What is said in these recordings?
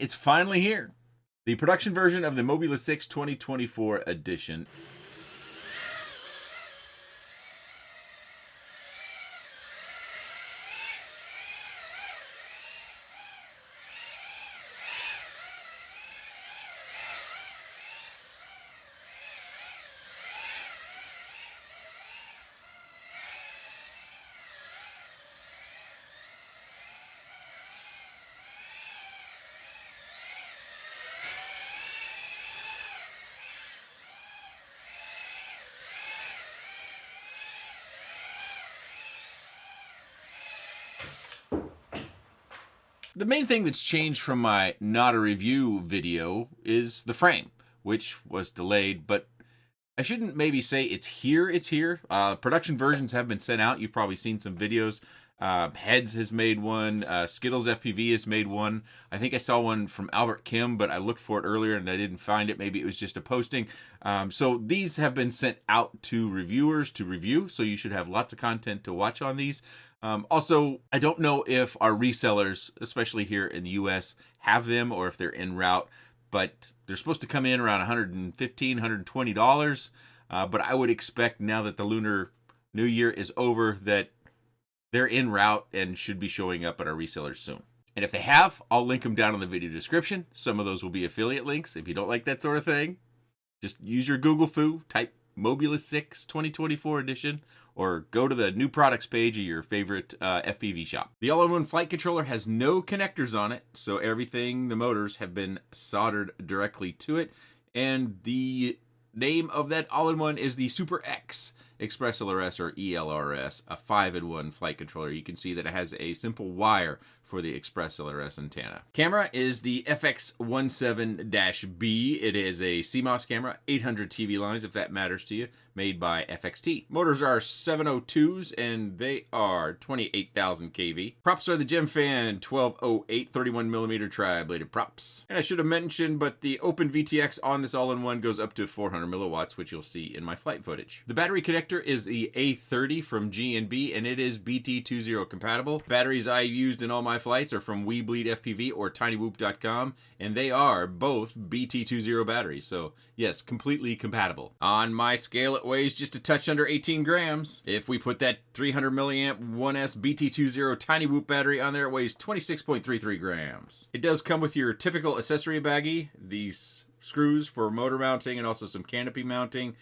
it's finally here. The production version of the Mobula 6 2024 edition. The main thing that's changed from my not a review video is the frame, which was delayed, but I shouldn't maybe say it's here. It's here. Production versions have been sent out. You've probably seen some videos. Heads has made one. Skittles FPV has made one. I think I saw one from Albert Kim, but I looked for it earlier and I didn't find it. Maybe it was just a posting. So these have been sent out to reviewers to review. So you should have lots of content to watch on these. Also, I don't know if our resellers, especially here in the US, have them or if they're en route, but they're supposed to come in around $115, $120. But I would expect now that the Lunar New Year is over that they're en route and should be showing up at our resellers soon. And if they have, I'll link them down in the video description. Some of those will be affiliate links. If you don't like that sort of thing, just use your Google Foo, type Mobula 6 2024 edition, or go to the new products page of your favorite FPV shop. The all-in-one flight controller has no connectors on it, so everything, the motors, have been soldered directly to it. And the name of that all-in-one is the Super X Express LRS or ELRS, a 5-in-1 flight controller. You can see that it has a simple wire for the Express LRS antenna. Camera is the FX17-B. It is a CMOS camera, 800 TV lines if that matters to you, made by FXT. Motors are 702s and they are 28,000 kV. Props are the Gemfan 1208 31mm tri-bladed props. And I should have mentioned, but the Open VTX on this all-in-one goes up to 400 milliwatts, which you'll see in my flight footage. The battery connector is the A30 from G&B and it is BT20 compatible. Batteries I used in all my flights are from WeBleed FPV or TinyWhoop.com, and they are both BT20 batteries, so yes, completely compatible. On my scale, it weighs just a touch under 18 grams. If we put that 300 milliamp 1S BT20 TinyWhoop battery on there, it weighs 26.33 grams. It does come with your typical accessory baggie, these screws for motor mounting and also some canopy mounting.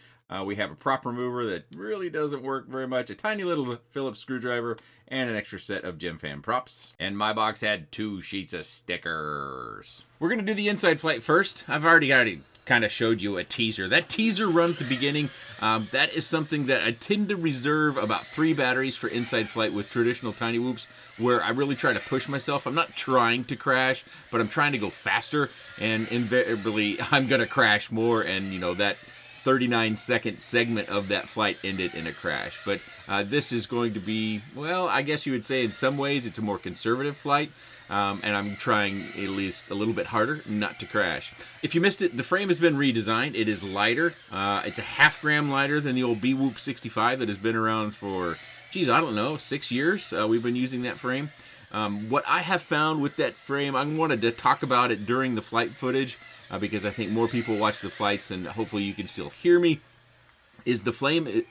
We have a prop remover that really doesn't work very much, a tiny little Phillips screwdriver, and an extra set of Gemfan props. And my box had 2 sheets of stickers. We're going to do the inside flight first. I've already kind of showed you a teaser. That teaser run at the beginning, that is something that I tend to reserve about 3 batteries for inside flight with traditional Tiny Whoops, where I really try to push myself. I'm not trying to crash, but I'm trying to go faster, and invariably I'm going to crash more, and you know, that 39-second segment of that flight ended in a crash. But this is going to be, well, I guess you would say in some ways it's a more conservative flight, and I'm trying at least a little bit harder not to crash. If you missed it, the frame has been redesigned. It is lighter. It's a ½ gram lighter than the old BWhoop 65 that has been around for, geez, I don't know, 6 years. We've been using that frame. What I have found with that frame, I wanted to talk about it during the flight footage, because I think more people watch the flights and hopefully you can still hear me, is the frame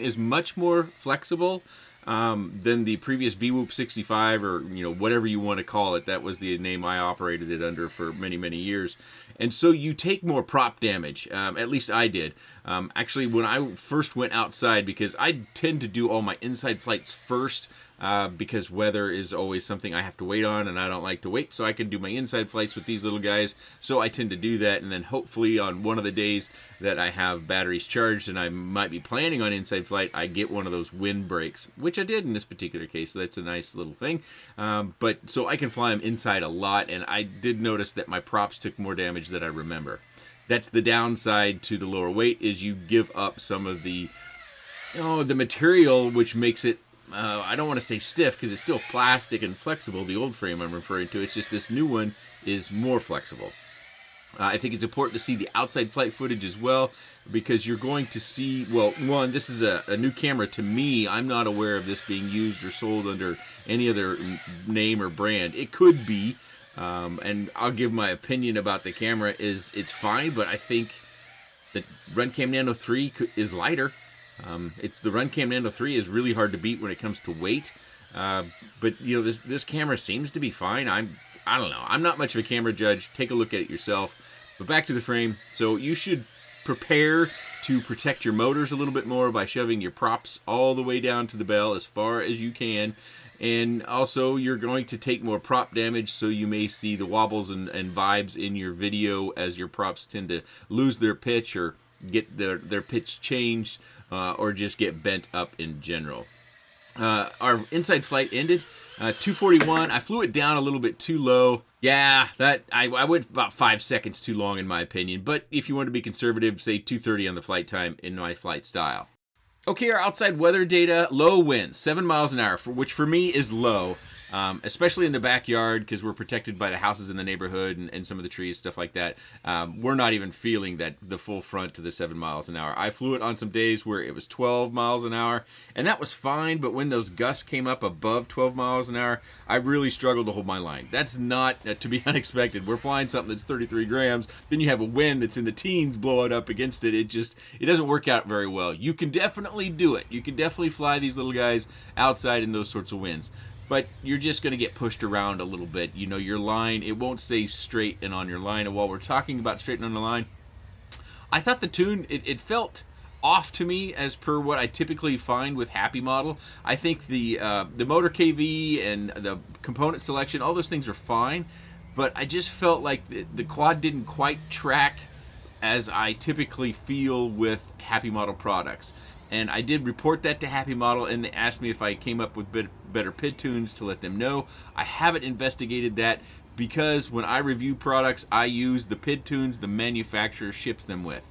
is much more flexible than the previous BWhoop 65, or you know, whatever you want to call it. That was the name I operated it under for many, many years. And so you take more prop damage, at least I did. Actually, when I first went outside, because I tend to do all my inside flights first, because weather is always something I have to wait on, and I don't like to wait, so I can do my inside flights with these little guys. So I tend to do that, and then hopefully on one of the days that I have batteries charged and I might be planning on inside flight, I get one of those wind brakes, which I did in this particular case, so that's a nice little thing. But so I can fly them inside a lot, and I did notice that my props took more damage than I remember. That's the downside to the lower weight, is you give up some of the, the material, which makes it, I don't want to say stiff because it's still plastic and flexible, the old frame I'm referring to. It's just this new one is more flexible. I think it's important to see the outside flight footage as well, because you're going to see, well, one, this is a new camera to me. I'm not aware of this being used or sold under any other name or brand. It could be, And I'll give my opinion about the camera is it's fine, but I think the Runcam Nano 3 is lighter. It's the Runcam Nano 3 is really hard to beat when it comes to weight. But you know, this camera seems to be fine. I don't know. I'm not much of a camera judge. Take a look at it yourself. But back to the frame. So you should prepare to protect your motors a little bit more by shoving your props all the way down to the bell as far as you can. And also, you're going to take more prop damage, so you may see the wobbles and vibes in your video as your props tend to lose their pitch or get their pitch changed or just get bent up in general. Our inside flight ended 241. I flew it down a little bit too low. Yeah, I went about 5 seconds too long in my opinion. But if you want to be conservative, say 230 on the flight time in my flight style. Okay, our outside weather data, low winds, 7 miles an hour, which for me is low, especially in the backyard because we're protected by the houses in the neighborhood and some of the trees, stuff like that. We're not even feeling the full front to the 7 miles an hour. I flew it on some days where it was 12 miles an hour, and that was fine, but when those gusts came up above 12 miles an hour, I really struggled to hold my line. That's not to be unexpected. We're flying something that's 33 grams, then you have a wind that's in the teens blowing up against it. It doesn't work out very well. You can definitely do it. You can definitely fly these little guys outside in those sorts of winds. But you're just going to get pushed around a little bit. You know, your line, it won't stay straight and on your line. And while we're talking about straight and on the line, I thought the tune, it felt off to me as per what I typically find with Happy Model. I think the motor KV and the component selection, all those things are fine. But I just felt like the quad didn't quite track as I typically feel with Happy Model products. And I did report that to Happy Model, and they asked me if I came up with better PID tunes to let them know. I haven't investigated that because when I review products, I use the PID tunes the manufacturer ships them with.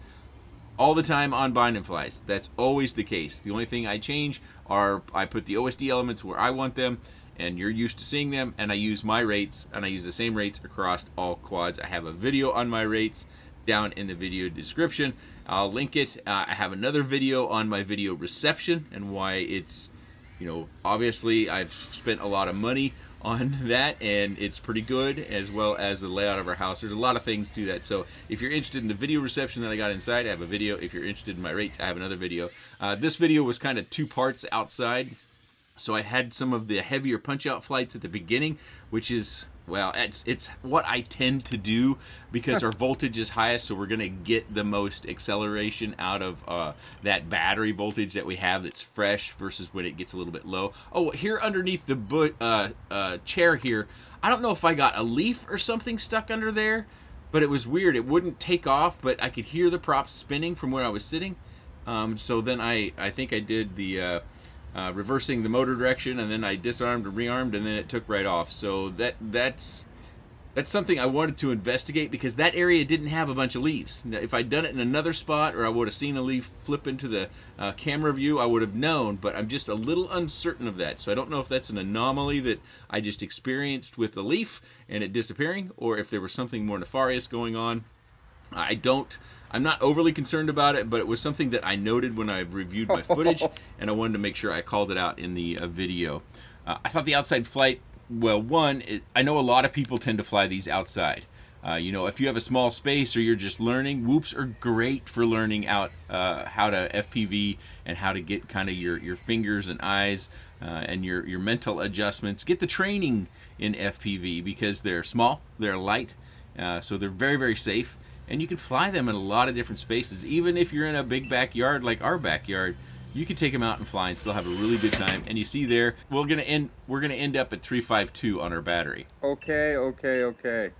All the time on Bind and Flies. That's always the case. The only thing I change are I put the OSD elements where I want them, and you're used to seeing them, and I use my rates, and I use the same rates across all quads. I have a video on my rates down in the video description. I'll link it. I have another video on my video reception and why it's, you know, obviously I've spent a lot of money on that and it's pretty good, as well as the layout of our house. There's a lot of things to that. So if you're interested in the video reception that I got inside, I have a video. If you're interested in my rates, I have another video. This video was kind of 2 parts outside. So I had some of the heavier punch-out flights at the beginning, which is, well, it's what I tend to do because our voltage is highest, so we're going to get the most acceleration out of that battery voltage that we have that's fresh versus when it gets a little bit low. Oh, here underneath the chair here, I don't know if I got a leaf or something stuck under there, but it was weird. It wouldn't take off, but I could hear the props spinning from where I was sitting. So then I think I did the... reversing the motor direction, and then I disarmed and rearmed, and then it took right off. So that's something I wanted to investigate because that area didn't have a bunch of leaves. Now, if I'd done it in another spot, or I would have seen a leaf flip into the camera view, I would have known, but I'm just a little uncertain of that. So I don't know if that's an anomaly that I just experienced with the leaf and it disappearing, or if there was something more nefarious going on. I'm not overly concerned about it, but it was something that I noted when I reviewed my footage, and I wanted to make sure I called it out in the video. I thought the outside flight, well, I know a lot of people tend to fly these outside. You know, if you have a small space or you're just learning, whoops are great for learning out how to FPV and how to get kind of your fingers and eyes and your mental adjustments. Get the training in FPV because they're small, they're light, so they're very, very safe. And you can fly them in a lot of different spaces. Even if you're in a big backyard like our backyard, you can take them out and fly and still have a really good time. And you see there, we're gonna end up at 352 on our battery. Okay.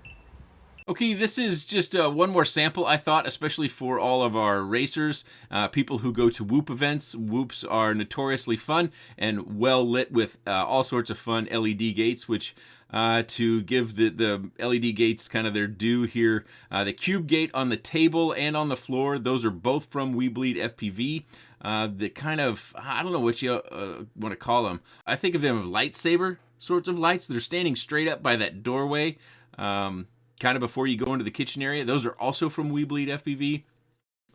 Okay, this is just one more sample, I thought, especially for all of our racers, people who go to Whoop events. Whoops are notoriously fun and well lit with all sorts of fun LED gates, which to give the LED gates kind of their due here, the cube gate on the table and on the floor, those are both from We Bleed FPV. The kind of, I don't know what you want to call them. I think of them as lightsaber sorts of lights. They're standing straight up by that doorway. Kind of before you go into the kitchen area. Those are also from We Bleed FPV.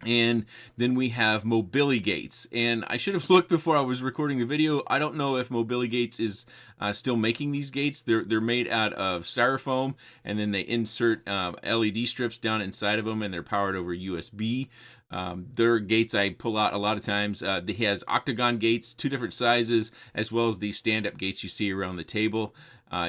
And then we have Mobility Gates. And I should have looked before I was recording the video. I don't know if Mobility Gates is still making these gates. They're made out of styrofoam, and then they insert LED strips down inside of them, and they're powered over USB. They're gates I pull out a lot of times. He has octagon gates, 2 different sizes, as well as the stand-up gates you see around the table.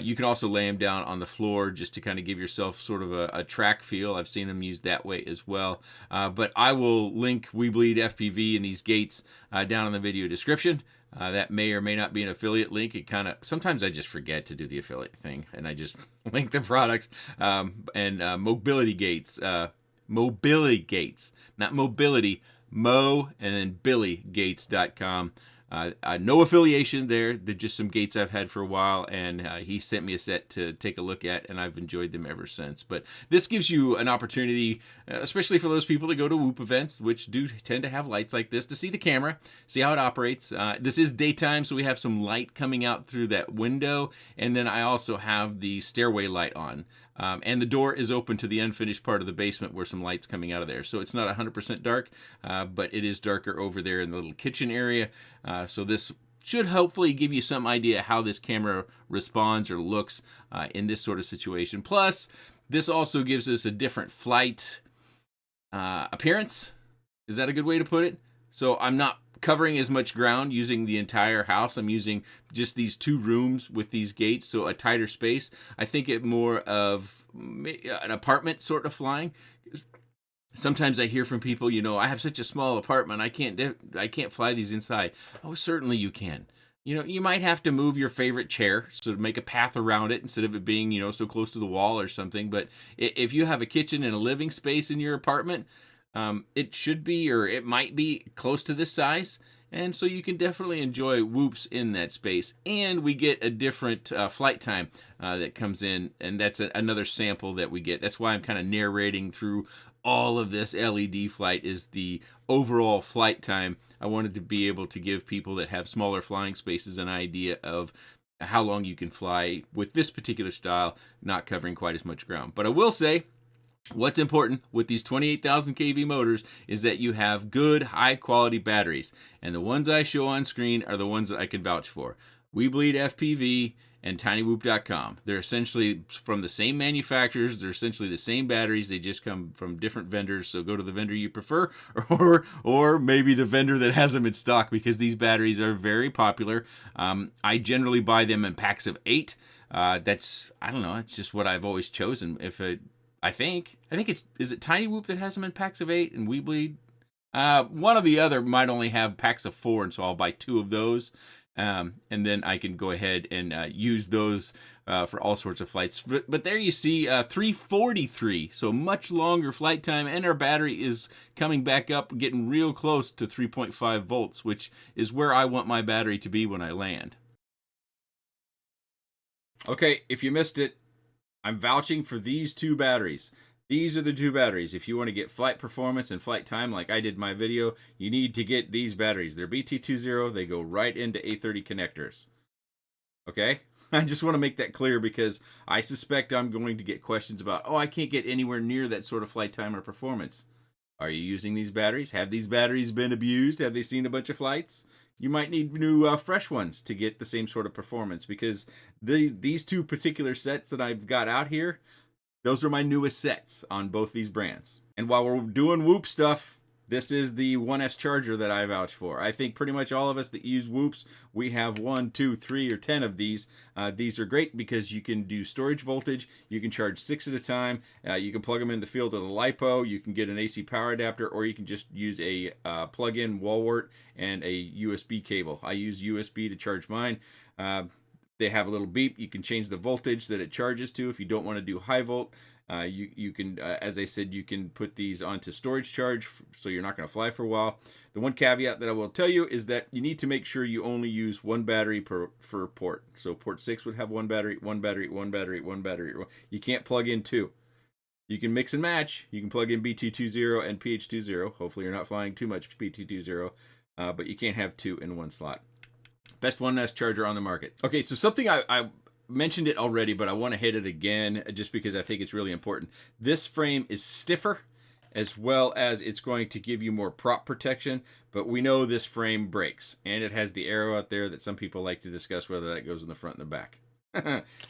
You can also lay them down on the floor just to kind of give yourself sort of a track feel. I've seen them used that way as well. But I will link We Bleed FPV and these gates down in the video description. That may or may not be an affiliate link. It kind of, sometimes I just forget to do the affiliate thing and I just link the products. And Mobility Gates, not mobility, Mo and then BillyGates.com. No affiliation there. They're just some gates I've had for a while, and he sent me a set to take a look at, and I've enjoyed them ever since. But this gives you an opportunity, especially for those people that go to Whoop events, which do tend to have lights like this, to see the camera, see how it operates. This is daytime, so we have some light coming out through that window, and then I also have the stairway light on. And the door is open to the unfinished part of the basement where some light's coming out of there. So it's not 100% dark, but it is darker over there in the little kitchen area. So this should hopefully give you some idea how this camera responds or looks in this sort of situation. Plus, this also gives us a different flight appearance. Is that a good way to put it? So I'm not covering as much ground using the entire house. I'm using just these 2 rooms with these gates, so a tighter space. I think it more of an apartment sort of flying. Sometimes I hear from people, you know, I have such a small apartment, I can't fly these inside. Oh, certainly you can. You know, you might have to move your favorite chair so to make a path around it instead of it being, you know, so close to the wall or something. But if you have a kitchen and a living space in your apartment, it should be, or it might be, close to this size, and so you can definitely enjoy whoops in that space. And we get a different flight time that comes in, and that's another sample that we get. That's why I'm kind of narrating through all of this LED flight, is the overall flight time. I wanted to be able to give people that have smaller flying spaces an idea of how long you can fly with this particular style, not covering quite as much ground. But I will say, what's important with these 28,000 kV motors is that you have good, high-quality batteries. And the ones I show on screen are the ones that I can vouch for. We Bleed FPV and TinyWhoop.com. They're essentially from the same manufacturers. They're essentially the same batteries. They just come from different vendors. So go to the vendor you prefer, or maybe the vendor that has them in stock, because these batteries are very popular. I generally buy them in packs of 8. That's, I don't know, it's just what I've always chosen. I think is it Tiny Whoop that has them in packs of 8 and We Bleed? One or the other might only have packs of 4, and so I'll buy 2 of those. And then I can go ahead and use those for all sorts of flights. But there you see 343, so much longer flight time, and our battery is coming back up, getting real close to 3.5 volts, which is where I want my battery to be when I land. Okay, if you missed it, I'm vouching for these 2 batteries. These are the 2 batteries. If you want to get flight performance and flight time like I did in my video, you need to get these batteries. They're BT20. They go right into A30 connectors. Okay? I just want to make that clear because I suspect I'm going to get questions about, oh, I can't get anywhere near that sort of flight time or performance. Are you using these batteries? Have these batteries been abused? Have they seen a bunch of flights? You might need new fresh ones to get the same sort of performance, because these 2 particular sets that I've got out here, those are my newest sets on both these brands. And while we're doing Whoop stuff, this is the 1S charger that I vouch for. I think pretty much all of us that use Whoops, we have 1, 2, 3, or 10 of these. These are great because you can do storage voltage. You can charge 6 at a time. You can plug them in the field of the LiPo. You can get an AC power adapter, or you can just use a plug-in wall wart and a USB cable. I use USB to charge mine. They have a little beep. You can change the voltage that it charges to if you don't want to do high volt. You can, as I said, you can put these onto storage charge, so you're not going to fly for a while. The one caveat that I will tell you is that you need to make sure you only use 1 battery per port. So port 6 would have 1 battery, 1 battery, 1 battery, 1 battery. You can't plug in 2. You can mix and match. You can plug in BT20 and PH20. Hopefully you're not flying too much BT20, but you can't have 2 in 1 slot. Best 1S charger on the market. Okay, so something I mentioned it already, but I want to hit it again just because I think it's really important. This frame is stiffer as well as it's going to give you more prop protection. But we know this frame breaks, and it has the arrow out there that some people like to discuss whether that goes in the front and the back.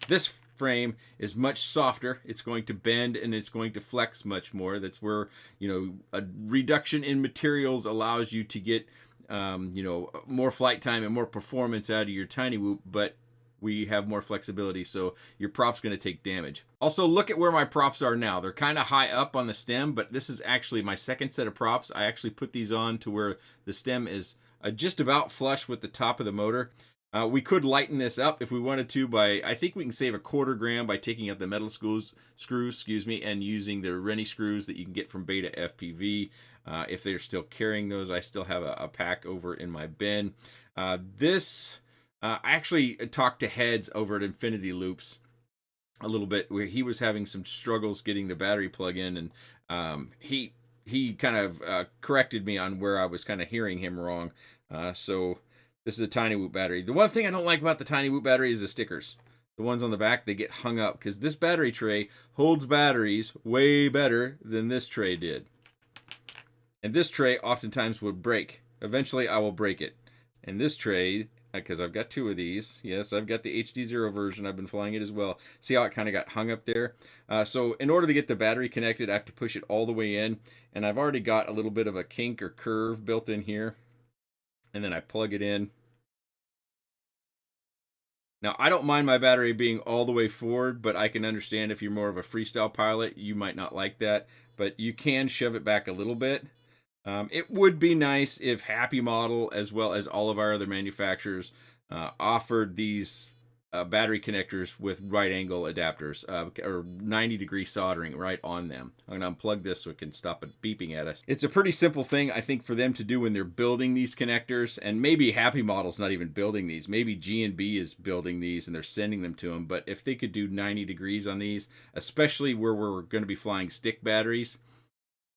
This frame is much softer. It's going to bend and it's going to flex much more. That's where, a reduction in materials allows you to get, more flight time and more performance out of your Tiny Whoop, but we have more flexibility, so your prop's going to take damage. Also, look at where my props are now. They're kind of high up on the stem, but this is actually my second set of props. I actually put these on to where the stem is just about flush with the top of the motor. We could lighten this up if we wanted to I think we can save 1/4 gram by taking out the metal screws, and using the Rennie screws that you can get from Beta FPV. If they're still carrying those, I still have a pack over in my bin. I actually talked to Heads over at Infinity Loops a little bit, where he was having some struggles getting the battery plug in, and he kind of corrected me on where I was kind of hearing him wrong. So this is a Tiny Whoop battery. The one thing I don't like about the Tiny Whoop battery is the stickers. The ones on the back, they get hung up, because this battery tray holds batteries way better than this tray did. And this tray oftentimes would break. Eventually I will break it. And this tray, because I've got 2 of these. Yes, I've got the HD0 version. I've been flying it as well. See how it kind of got hung up there? So in order to get the battery connected, I have to push it all the way in. And I've already got a little bit of a kink or curve built in here. And then I plug it in. Now, I don't mind my battery being all the way forward, but I can understand if you're more of a freestyle pilot, you might not like that. But you can shove it back a little bit. It would be nice if Happy Model, as well as all of our other manufacturers, offered these battery connectors with right angle adapters, or 90-degree soldering right on them. I'm going to unplug this so it can stop it beeping at us. It's a pretty simple thing, I think, for them to do when they're building these connectors, and maybe Happy Model's not even building these. Maybe G&B is building these and they're sending them to them, but if they could do 90 degrees on these, especially where we're going to be flying stick batteries,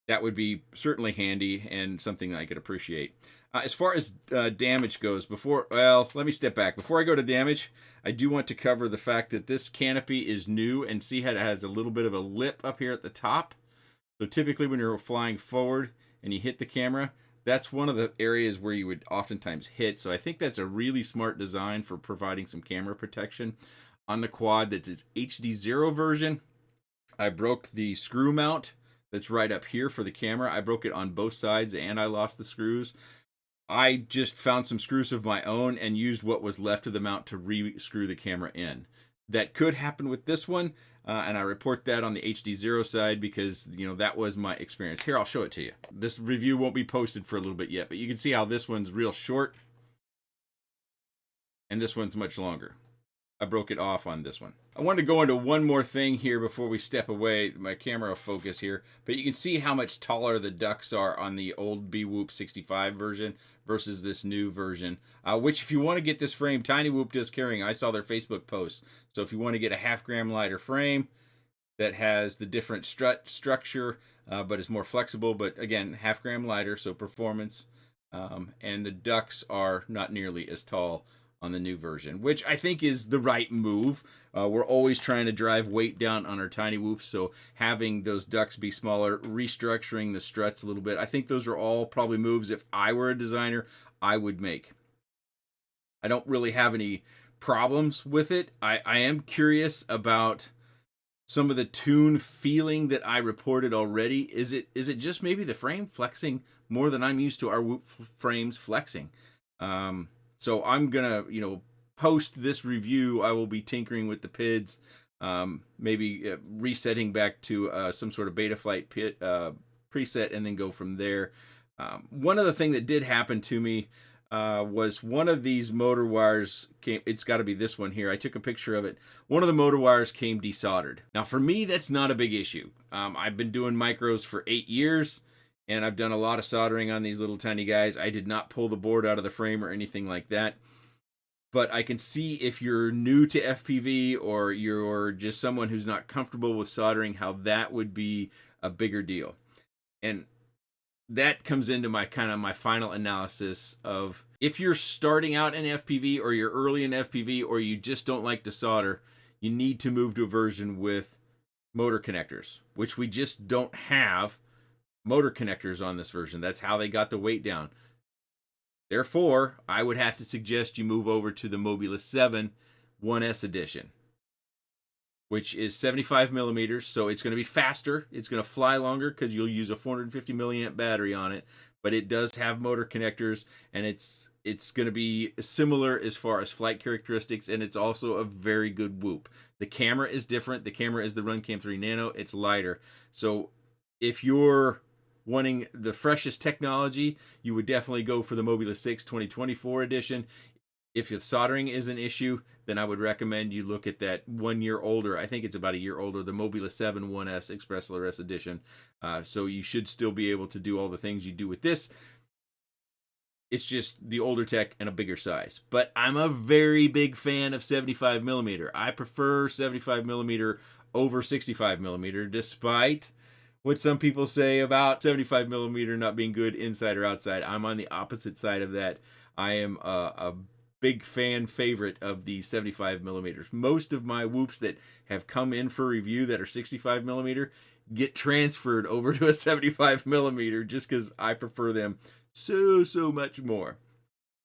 that would be certainly handy and something I could appreciate. As far as damage goes, let me step back. Before I go to damage, I do want to cover the fact that this canopy is new, and see how it has a little bit of a lip up here at the top. So typically when you're flying forward and you hit the camera, that's one of the areas where you would oftentimes hit. So I think that's a really smart design for providing some camera protection. On the quad, that's its HD0 version, I broke the screw mount that's right up here for the camera. I broke it on both sides and I lost the screws. I just found some screws of my own and used what was left of the mount to re-screw the camera in. That could happen with this one, and I report that on the HD0 side because, that was my experience. Here, I'll show it to you. This review won't be posted for a little bit yet, but you can see how this one's real short and this one's much longer. I broke it off on this one. I wanted to go into one more thing here before we step away. My camera will focus here, but you can see how much taller the ducts are on the old BWhoop 65 version versus this new version, which if you want to get this frame, Tiny Whoop does carrying. I saw their Facebook post. So if you want to get a 1/2 gram lighter frame that has the different strut structure, but is more flexible, but again, 1/2 gram lighter, so performance, and the ducts are not nearly as tall on the new version, which I think is the right move. We're always trying to drive weight down on our Tiny Whoops, so having those ducts be smaller, restructuring the struts a little bit, I think those are all probably moves if I were a designer, I would make. I don't really have any problems with it. I am curious about some of the tune feeling that I reported already. Is it just maybe the frame flexing more than I'm used to our Whoop frames flexing? So I'm going to, post this review. I will be tinkering with the PIDs, maybe resetting back to some sort of Betaflight preset and then go from there. One other thing that did happen to me was one of these motor wires came, it's got to be this one here. I took a picture of it. One of the motor wires came desoldered. Now for me, that's not a big issue. I've been doing micros for 8 years. And I've done a lot of soldering on these little tiny guys. I did not pull the board out of the frame or anything like that. But I can see if you're new to FPV or you're just someone who's not comfortable with soldering, how that would be a bigger deal. And that comes into my final analysis of if you're starting out in FPV or you're early in FPV or you just don't like to solder, you need to move to a version with motor connectors, which we just don't have motor connectors on this version. That's how they got the weight down. Therefore, I would have to suggest you move over to the Mobula 7 1S edition, which is 75 millimeters. So it's going to be faster. It's going to fly longer because you'll use a 450 milliamp battery on it. But it does have motor connectors, and it's going to be similar as far as flight characteristics, and it's also a very good whoop. The camera is different. The camera is the Runcam 3 Nano. It's lighter. So if you're wanting the freshest technology, you would definitely go for the Mobula 6 2024 edition. If the soldering is an issue, then I would recommend you look at that 1 year older. I think it's about a year older, the Mobula 7 1S Express LRS edition. So you should still be able to do all the things you do with this. It's just the older tech and a bigger size. But I'm a very big fan of 75 millimeter. I prefer 75 millimeter over 65 millimeter, despite what some people say about 75 millimeter not being good inside or outside. I'm on the opposite side of that. I am a big fan favorite of the 75 millimeters. Most of my whoops that have come in for review that are 65 millimeter get transferred over to a 75 millimeter just because I prefer them so much more.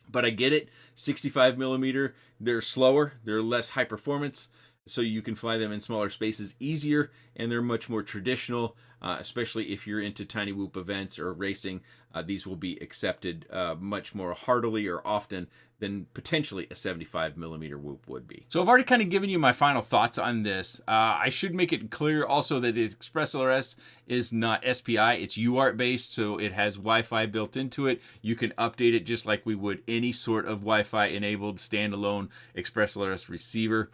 But I get it. 65 millimeter, they're slower, they're less high performance, so you can fly them in smaller spaces easier, and they're much more traditional, especially if you're into tiny whoop events or racing. These will be accepted much more heartily or often than potentially a 75 millimeter whoop would be. So I've already kind of given you my final thoughts on this. I should make it clear also that the Express LRS is not SPI, it's UART based, so it has Wi-Fi built into it. You can update it just like we would any sort of Wi-Fi enabled standalone Express LRS receiver.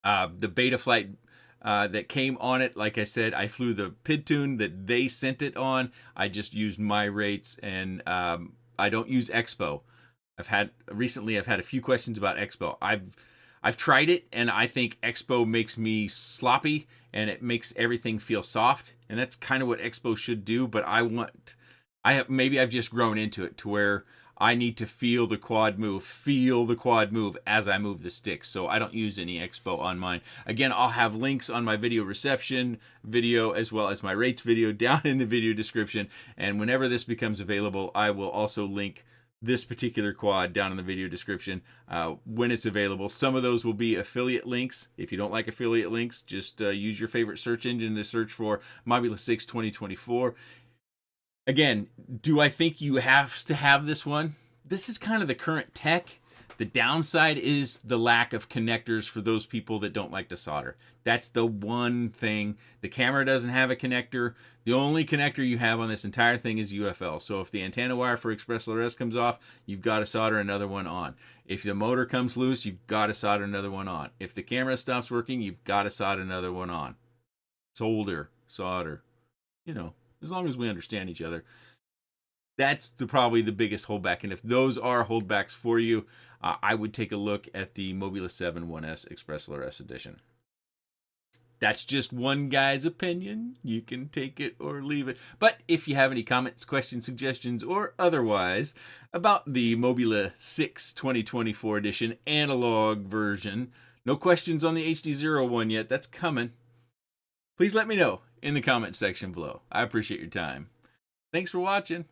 The Betaflight that came on it, like I said, I flew the PID tune that they sent it on. I just used my rates, and I don't use Expo. I've had a few questions about Expo. I've tried it, and I think Expo makes me sloppy, and it makes everything feel soft, and that's kind of what Expo should do. But maybe I've just grown into it to where I need to feel the quad move as I move the stick. So I don't use any Expo on mine. Again, I'll have links on my video reception video as well as my rates video down in the video description. And whenever this becomes available, I will also link this particular quad down in the video description when it's available. Some of those will be affiliate links. If you don't like affiliate links, just use your favorite search engine to search for Mobula 6 2024. Again, do I think you have to have this one? This is kind of the current tech. The downside is the lack of connectors for those people that don't like to solder. That's the one thing. The camera doesn't have a connector. The only connector you have on this entire thing is UFL. So if the antenna wire for Express LRS comes off, you've got to solder another one on. If the motor comes loose, you've got to solder another one on. If the camera stops working, you've got to solder another one on. Solder, as long as we understand each other. That's probably the biggest holdback. And if those are holdbacks for you, I would take a look at the Mobula 7 1S Express LRS edition. That's just one guy's opinion. You can take it or leave it. But if you have any comments, questions, suggestions, or otherwise about the Mobula 6 2024 edition analog version, no questions on the HD01 yet, that's coming, please let me know in the comment section below. I appreciate your time. Thanks for watching.